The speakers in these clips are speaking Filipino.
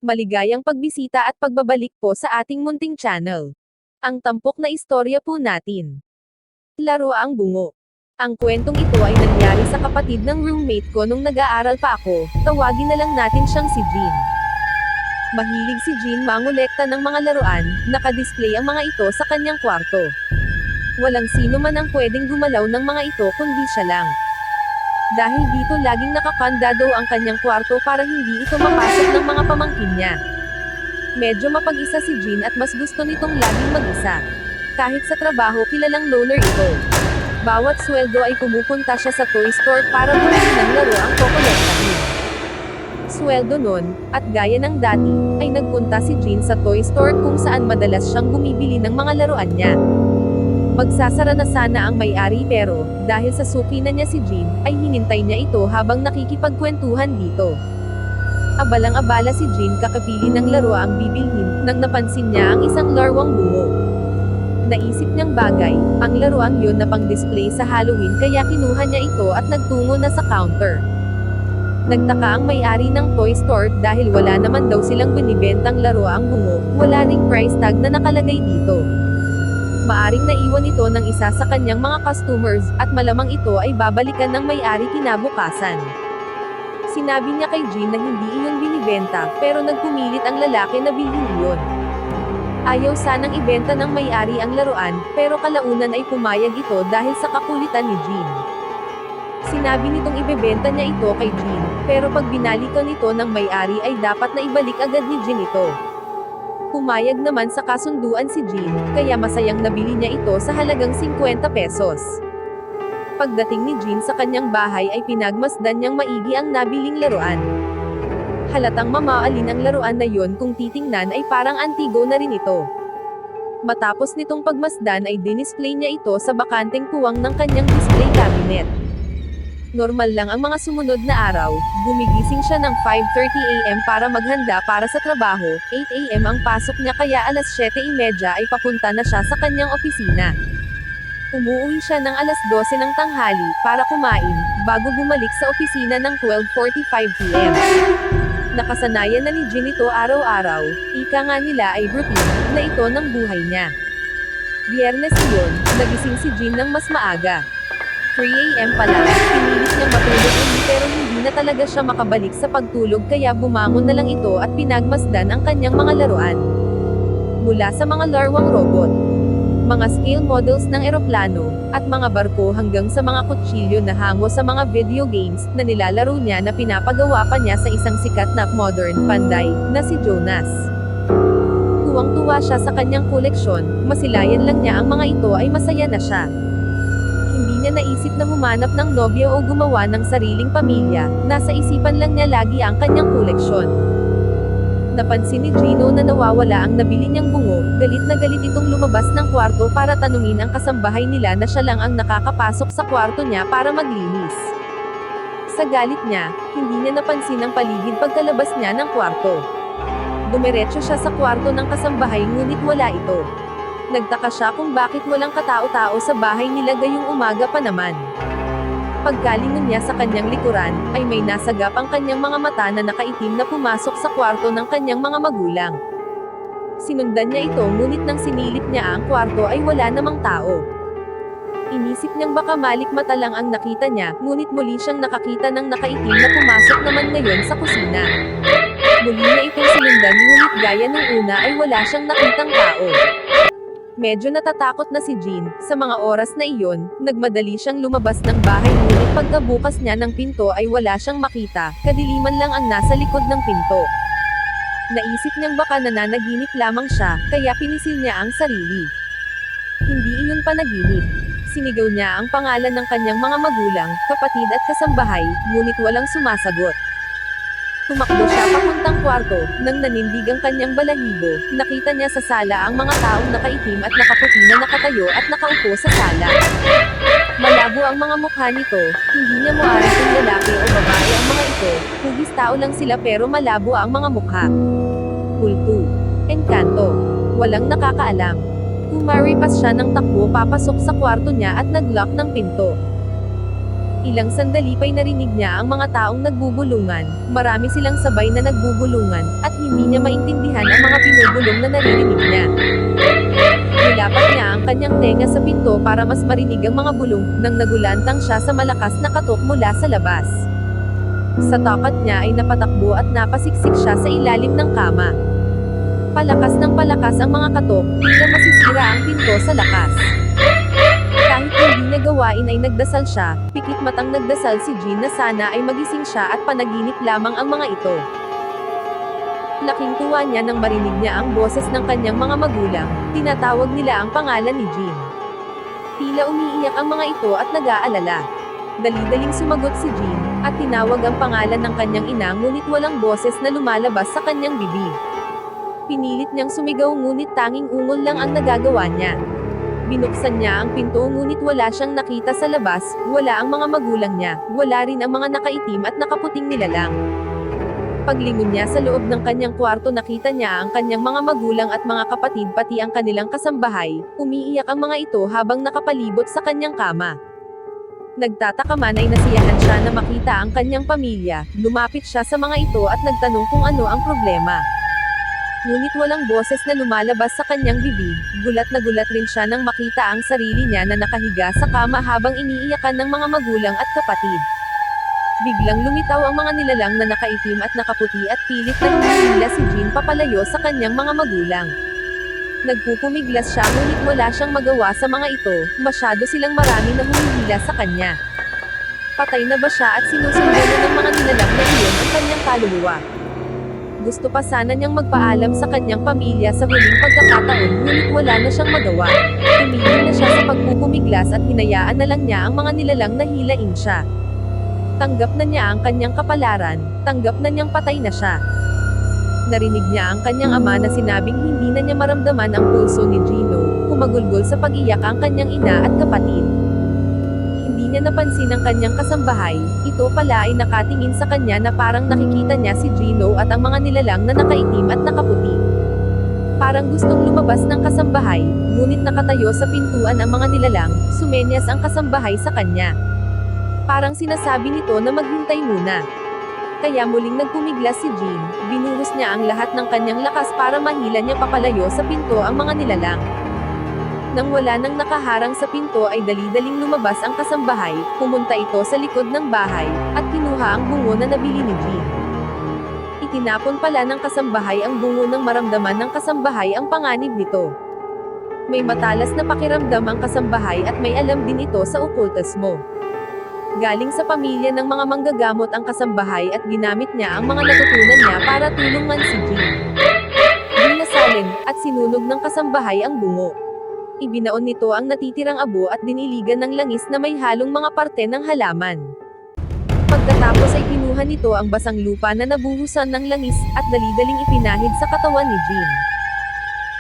Maligayang pagbisita at pagbabalik po sa ating munting channel. Ang tampok na istorya po natin. Laro ang bungo. Ang kwentong ito ay nangyari sa kapatid ng roommate ko nung nag-aaral pa ako, tawagin na lang natin siyang si Jean. Mahilig si Jean mangolekta ng mga laruan, nakadisplay ang mga ito sa kanyang kwarto. Walang sino man ang pwedeng gumalaw ng mga ito kundi siya lang. Dahil dito laging nakakandado ang kanyang kwarto para hindi ito mapasok ng mga pamangkin niya. Medyo mapag-isa si Jean at mas gusto nitong laging mag-isa. Kahit sa trabaho kilalang loner ito. Bawat sweldo ay pumupunta siya sa toy store para bumili ng laro ang kokolektahin. Sweldo nun, at gaya ng dati, ay nagpunta si Jean sa toy store kung saan madalas siyang bumibili ng mga laruan niya. Magsasara na sana ang may-ari pero, dahil sa suki na niya si Jean, ay hinintay niya ito habang nakikipagkwentuhan dito. Abalang-abala si Jean kakapili ng laro ang bibilhin, nang napansin niya ang isang larwang bungo. Naisip niyang bagay, ang laruang yun na pang-display sa Halloween kaya kinuha niya ito at nagtungo na sa counter. Nagtaka ang may-ari ng toy store dahil wala naman daw silang binibentang laro ang bungo, wala ring price tag na nakalagay dito. Maaring naiwan ito ng isa sa kanyang mga customers, at malamang ito ay babalikan ng may-ari kinabukasan. Sinabi niya kay Jean na hindi iyon binibenta, pero nagpumilit ang lalaki na bilhin iyon. Ayaw sanang ibenta ng may-ari ang laruan, pero kalaunan ay pumayag ito dahil sa kakulitan ni Jean. Sinabi nitong ibebenta niya ito kay Jean, pero pag binalikan ito ng may-ari ay dapat na ibalik agad ni Jean ito. Pumayag naman sa kasunduan si Jean, kaya masayang nabili niya ito sa halagang 50 pesos. Pagdating ni Jean sa kanyang bahay ay pinagmasdan niyang maigi ang nabiling laruan. Halatang mamaalin ang laruan na yon kung titingnan ay parang antigo na rin ito. Matapos nitong pagmasdan ay dinisplay niya ito sa bakanteng puwang ng kanyang display cabinet. Normal lang ang mga sumunod na araw, gumigising siya ng 5:30 AM para maghanda para sa trabaho, 8 AM ang pasok niya kaya alas 7:30 ay papunta na siya sa kanyang opisina. Umuwi siya ng alas 12 ng tanghali, para kumain, bago bumalik sa opisina ng 12:45 PM. Nakasanayan na ni Jean ito araw-araw, ika nga nila ay routine, na ito ng buhay niya. Biyernes iyon, nagising si Jean ng mas maaga. 3 AM pa lang, pinilit niyang matulog ulit pero hindi na talaga siya makabalik sa pagtulog kaya bumangon na lang ito at pinagmasdan ang kanyang mga laruan. Mula sa mga larwang robot, mga scale models ng eroplano, at mga barko hanggang sa mga kutsilyo na hango sa mga video games na nilalaro niya na pinapagawa pa niya sa isang sikat na modern panday na si Jonas. Tuwang-tuwa siya sa kanyang koleksyon, masilayan lang niya ang mga ito ay masaya na siya. Hindi niya naisip na humanap ng nobyo o gumawa ng sariling pamilya, nasa isipan lang niya lagi ang kanyang koleksyon. Napansin ni Gino na nawawala ang nabili niyang bungo, galit na galit itong lumabas ng kwarto para tanungin ang kasambahay nila na siya lang ang nakakapasok sa kwarto niya para maglinis. Sa galit niya, hindi niya napansin ang paligid pagkalabas niya ng kwarto. Dumiretso siya sa kwarto ng kasambahay ngunit wala ito. Nagtaka siya kung bakit walang katao-tao sa bahay nila gayong umaga pa naman. Pagkalingon niya sa kanyang likuran, ay may nasagap ang kanyang mga mata na nakaitim na pumasok sa kwarto ng kanyang mga magulang. Sinundan niya ito ngunit nang sinilip niya ang kwarto ay wala namang tao. Inisip niyang baka malikmata lang ang nakita niya, ngunit muli siyang nakakita ng nakaitim na pumasok naman ngayon sa kusina. Muli niya itong sinundan ngunit gaya ng una ay wala siyang nakitang tao. Medyo natatakot na si Jean, sa mga oras na iyon, nagmadali siyang lumabas ng bahay ngunit pagkabukas niya ng pinto ay wala siyang makita, kadiliman lang ang nasa likod ng pinto. Naisip niyang baka nananaginip lamang siya, kaya pinisil niya ang sarili. Hindi iyon panaginip. Sinigaw niya ang pangalan ng kanyang mga magulang, kapatid at kasambahay, ngunit walang sumasagot. Tumakbo siya papuntang kwarto, nang nanindig ang kanyang balahibo, nakita niya sa sala ang mga taong nakaitim at nakaputi na nakatayo at nakaupo sa sala. Malabo ang mga mukha nito, hindi niya maaari kung lalaki o babae ang mga ito, hugis tao lang sila pero malabo ang mga mukha. Kulto. Engkanto. Walang nakakaalam. Kumaripas siya ng takbo papasok sa kwarto niya at nag-lock ng pinto. Ilang sandali pa'y narinig niya ang mga taong nagbubulungan, marami silang sabay na nagbubulungan, at hindi niya maintindihan ang mga binubulong na naririnig niya. Nilapat niya ang kanyang tenga sa pinto para mas marinig ang mga bulong, nang nagulantang siya sa malakas na katok mula sa labas. Sa takat niya ay napatakbo at napasiksik siya sa ilalim ng kama. Palakas ng palakas ang mga katok, tila masisira ang pinto sa lakas. Kahit hindi niya gawain ay nagdasal siya, pikit matang nagdasal si Jean na sana ay magising siya at panaginip lamang ang mga ito. Laking tuwa niya nang marinig niya ang boses ng kanyang mga magulang, tinatawag nila ang pangalan ni Jean. Tila umiiyak ang mga ito at nag-aalala. Dali-daling sumagot si Jean, at tinawag ang pangalan ng kanyang ina ngunit walang boses na lumalabas sa kanyang bibig. Pinilit niyang sumigaw ngunit tanging ungol lang ang nagagawa niya. Binuksan niya ang pinto ngunit wala siyang nakita sa labas, wala ang mga magulang niya, wala rin ang mga nakaitim at nakaputing nilalang. Paglingon niya sa loob ng kanyang kwarto nakita niya ang kanyang mga magulang at mga kapatid pati ang kanilang kasambahay, umiiyak ang mga ito habang nakapalibot sa kanyang kama. Nagtataka man ay nasiyahan siya na makita ang kanyang pamilya, lumapit siya sa mga ito at nagtanong kung ano ang problema. Ngunit walang boses na lumalabas sa kanyang bibig, gulat na gulat rin siya nang makita ang sarili niya na nakahiga sa kama habang iniiyakan ng mga magulang at kapatid. Biglang lumitaw ang mga nilalang na nakaitim at nakaputi at pilit na hinihila si Jean papalayo sa kanyang mga magulang. Nagpupumiglas siya ngunit wala siyang magawa sa mga ito, masyado silang marami na humihila sa kanya. Patay na ba siya at sinusundan na ng mga nilalang na iyon ang kanyang kaluluwa? Gusto pa sana niyang magpaalam sa kanyang pamilya sa huling pagkakataon ngunit wala na siyang magawa. Tumigil na siya sa pagpupumiglas at hinayaan na lang niya ang mga nilalang na hilain siya. Tanggap na niya ang kanyang kapalaran, tanggap na niyang patay na siya. Narinig niya ang kanyang ama na sinabing hindi na niya maramdaman ang pulso ni Gino, kumagulgol sa pag-iyak ang kanyang ina at kapatid. Hindi niya napansin ang kanyang kasambahay, ito pala ay nakatingin sa kanya na parang nakikita niya si Gino at ang mga nilalang na nakaitim at nakaputi. Parang gustong lumabas ng kasambahay, ngunit nakatayo sa pintuan ang mga nilalang, sumenyas ang kasambahay sa kanya. Parang sinasabi nito na maghintay muna. Kaya muling nagpumiglas si Jean, binuhos niya ang lahat ng kanyang lakas para mahila niya papalayo sa pinto ang mga nilalang. Nang wala nang nakaharang sa pinto ay dali-daling lumabas ang kasambahay, pumunta ito sa likod ng bahay, at kinuha ang bungo na nabili ni Jean. Itinapon pala ng kasambahay ang bungo nang maramdaman ng kasambahay ang panganib nito. May matalas na pakiramdam ang kasambahay at may alam din ito sa okultismo. Galing sa pamilya ng mga manggagamot ang kasambahay at ginamit niya ang mga natutunan niya para tulungan si Jean. Dinasalin, at sinunog ng kasambahay ang bungo. Ibinaon nito ang natitirang abo at diniligan ng langis na may halong mga parte ng halaman. Pagkatapos ay kinuha nito ang basang lupa na nabuhusan ng langis, at dali-daling ipinahid sa katawan ni Jean,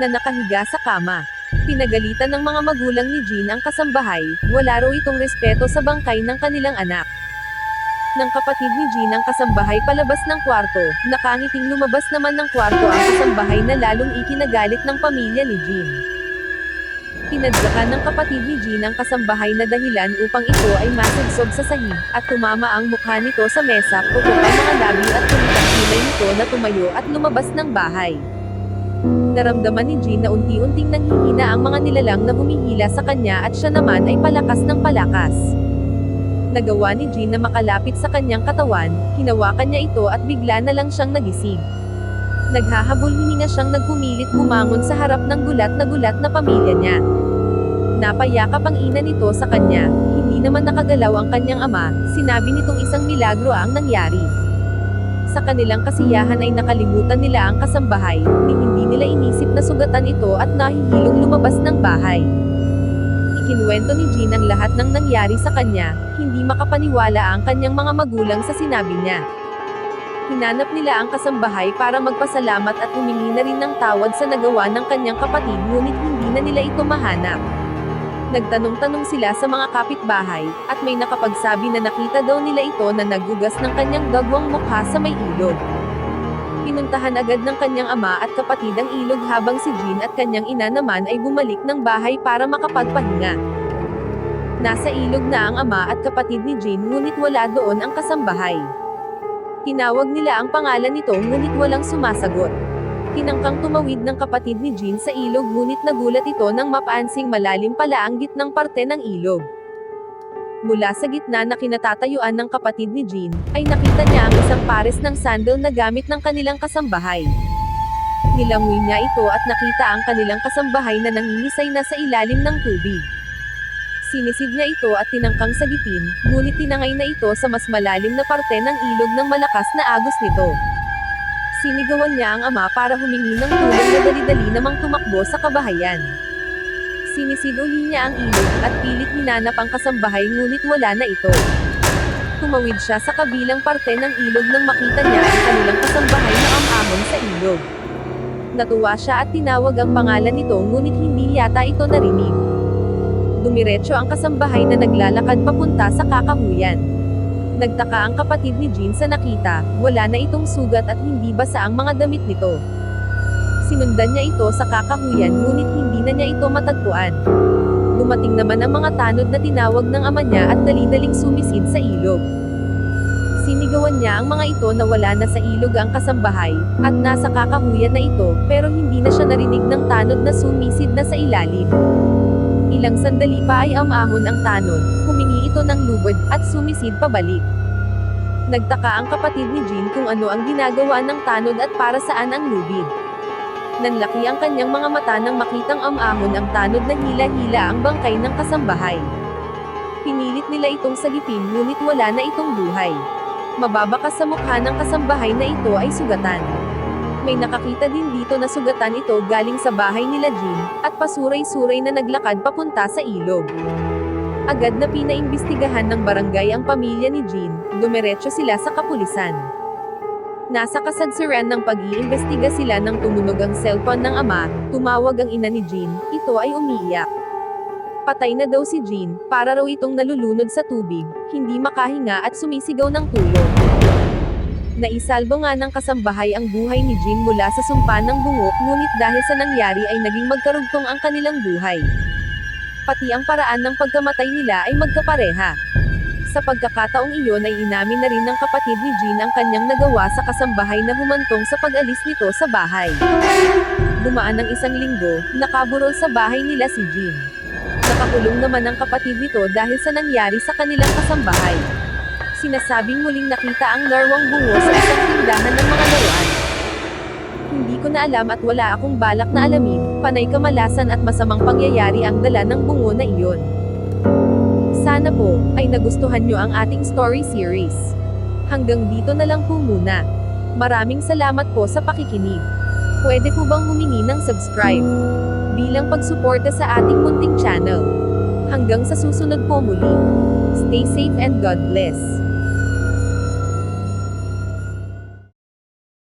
na nakahiga sa kama. Pinagalitan ng mga magulang ni Jean ang kasambahay, wala raw itong respeto sa bangkay ng kanilang anak. Nang kapatid ni Jean ang kasambahay palabas ng kwarto, nakangiting lumabas naman ng kwarto ang kasambahay na lalong ikinagalit ng pamilya ni Jean. Tinadyakan ng kapatid ni Jean ang kasambahay na dahilan upang ito ay masugsob sa sahig, at tumama ang mukha nito sa mesa, putok ang mga labi at tumitak-kilay nito na tumayo at lumabas ng bahay. Naramdaman ni Jean na unti-unting nanghihina ang mga nilalang na humihila sa kanya at siya naman ay palakas ng palakas. Nagawa ni Jean na makalapit sa kanyang katawan, hinawakan niya ito at bigla na lang siyang nagising. Naghahabol hininga siyang nagpumilit bumangon sa harap ng gulat na pamilya niya. Napayakap ang ina nito sa kanya, hindi naman nakagalaw ang kanyang ama, sinabi nitong isang milagro ang nangyari. Sa kanilang kasiyahan ay nakalimutan nila ang kasambahay, ni hindi nila inisip na sugatan ito at nahihilong lumabas ng bahay. Ikinuwento ni Jean ang lahat ng nangyari sa kanya, hindi makapaniwala ang kanyang mga magulang sa sinabi niya. Hinanap nila ang kasambahay para magpasalamat at humingi na rin ng tawad sa nagawa ng kanyang kapatid ngunit hindi na nila ito mahanap. Nagtanong-tanong sila sa mga kapitbahay, at may nakapagsabi na nakita daw nila ito na naggugas ng kanyang gagawang mukha sa may ilog. Pinuntahan agad ng kanyang ama at kapatid ang ilog habang si Jean at kanyang ina naman ay bumalik ng bahay para makapagpahinga. Nasa ilog na ang ama at kapatid ni Jean ngunit wala doon ang kasambahay. Tinawag nila ang pangalan nito ngunit walang sumasagot. Tinangkang tumawid ng kapatid ni Jean sa ilog ngunit nagulat ito nang mapansing malalim pala ang gitnang parte ng ilog. Mula sa gitna na kinatatayuan ng kapatid ni Jean, ay nakita niya ang isang pares ng sandal na gamit ng kanilang kasambahay. Nilangoy niya ito at nakita ang kanilang kasambahay na nangingisay na sa ilalim ng tubig. Sinisid niya ito at tinangkang sagipin, ngunit tinangay na ito sa mas malalim na parte ng ilog ng malakas na agos nito. Sinigawan niya ang ama para humingi ng tulong na dali-dali namang tumakbo sa kabahayan. Sinisid uli niya ang ilog at pilit hinanap ang kasambahay ngunit wala na ito. Tumawid siya sa kabilang parte ng ilog nang makita niya ang kanilang kasambahay na amamon sa ilog. Natuwa siya at tinawag ang pangalan nito ngunit hindi yata ito narinig. Dumiretso ang kasambahay na naglalakad papunta sa kakahuyan. Nagtaka ang kapatid ni Jean sa nakita, wala na itong sugat at hindi basa ang mga damit nito. Sinundan niya ito sa kakahuyan ngunit hindi na niya ito matagpuan. Dumating naman ang mga tanod na tinawag ng ama niya at dali-daling sumisid sa ilog. Sinigawan niya ang mga ito na wala na sa ilog ang kasambahay, at nasa kakahuyan na ito, pero hindi na siya narinig ng tanod na sumisid na sa ilalim. Ilang sandali pa ay amahon ang tanod, humingi ito ng lubod, at sumisid pabalik. Nagtaka ang kapatid ni Jean kung ano ang ginagawa ng tanod at para saan ang lubid. Nanlaki ang kanyang mga mata nang makitang amahon ang tanod na hila-hila ang bangkay ng kasambahay. Pinilit nila itong sagipin ngunit wala na itong buhay. Mababakas sa mukha ng kasambahay na ito ay sugatan. May nakakita din dito na sugatan ito galing sa bahay nila Jean, at pasuray-suray na naglakad papunta sa ilog. Agad na pinaimbestigahan ng barangay ang pamilya ni Jean, dumiretso sila sa kapulisan. Nasa kasadsaran ng pag-iimbestiga sila nang tumunog ang cellphone ng ama, tumawag ang ina ni Jean, ito ay umiiyak. Patay na daw si Jean, para raw itong nalulunod sa tubig, hindi makahinga at sumisigaw ng tulong. Naisalbo nga ng kasambahay ang buhay ni Jean mula sa sumpa ng bungo, ngunit dahil sa nangyari ay naging magkarugtong ang kanilang buhay. Pati ang paraan ng pagkamatay nila ay magkapareha. Sa pagkakataong iyon ay inamin na rin ng kapatid ni Jean ang kanyang nagawa sa kasambahay na humantong sa pag-alis nito sa bahay. Dumaan ng isang linggo, nakaburol sa bahay nila si Jean. Nakakulong naman ang kapatid nito dahil sa nangyari sa kanilang kasambahay. Sinasabing muling nakita ang larwang bungo sa isang tindahan ng mga laruan. Hindi ko na alam at wala akong balak na alamin, panay kamalasan at masamang pangyayari ang dala ng bungo na iyon. Sana po, ay nagustuhan nyo ang ating story series. Hanggang dito na lang po muna. Maraming salamat po sa pakikinig. Pwede po bang humingi ng subscribe? Bilang pagsuporta sa ating munting channel. Hanggang sa susunod po muli. Stay safe and God bless.